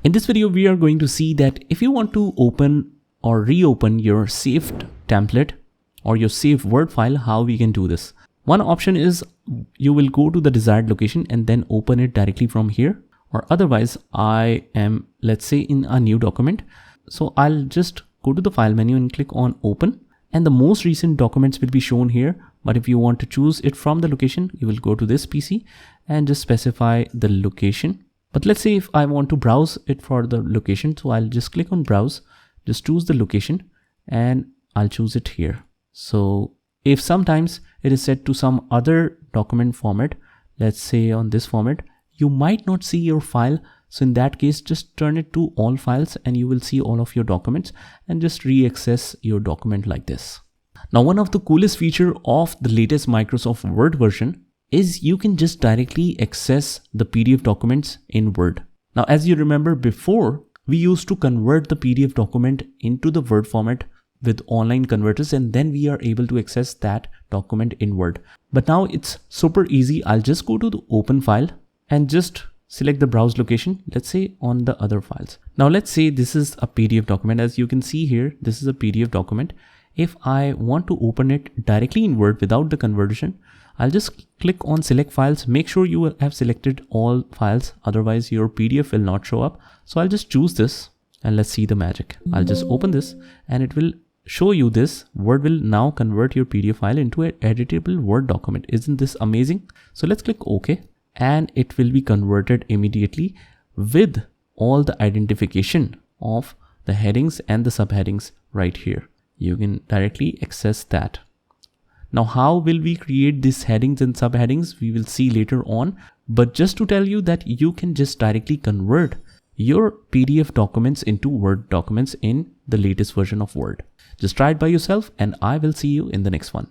In this video, we are going to see that if you want to open or reopen your saved template or your saved Word file, how we can do this. One option is you will go to the desired location and then open it directly from here. Or otherwise, I am, let's say, in a new document. So I'll just go to the file menu and click on open, and the most recent documents will be shown here. But if you want to choose it from the location, you will go to this PC and just specify the location. But let's say if I want to browse it for the location, so I'll just click on browse, just choose the location, and I'll choose it here. So if sometimes it is set to some other document format, let's say on this format, you might not see your file. So in that case, just turn it to all files and you will see all of your documents and just re-access your document like this. Now, one of the coolest feature of the latest Microsoft Word version is you can just directly access the PDF documents in Word. Now, as you remember before, we used to convert the PDF document into the Word format with online converters, and then we are able to access that document in Word. But now it's super easy. I'll just go to the open file and just select the browse location, let's say on the other files. Now let's say this is a PDF document. As you can see here, this is a PDF document. If I want to open it directly in Word without the conversion, I'll just click on select files. Make sure you have selected all files, otherwise your PDF will not show up. So I'll just choose this and let's see the magic. I'll just open this and it will show you this. Word will now convert your PDF file into an editable Word document. Isn't this amazing? So let's click OK. And it will be converted immediately with all the identification of the headings and the subheadings right here. You can directly access that. Now, how will we create these headings and subheadings? We will see later on. But just to tell you that you can just directly convert your PDF documents into Word documents in the latest version of Word. Just try it by yourself and I will see you in the next one.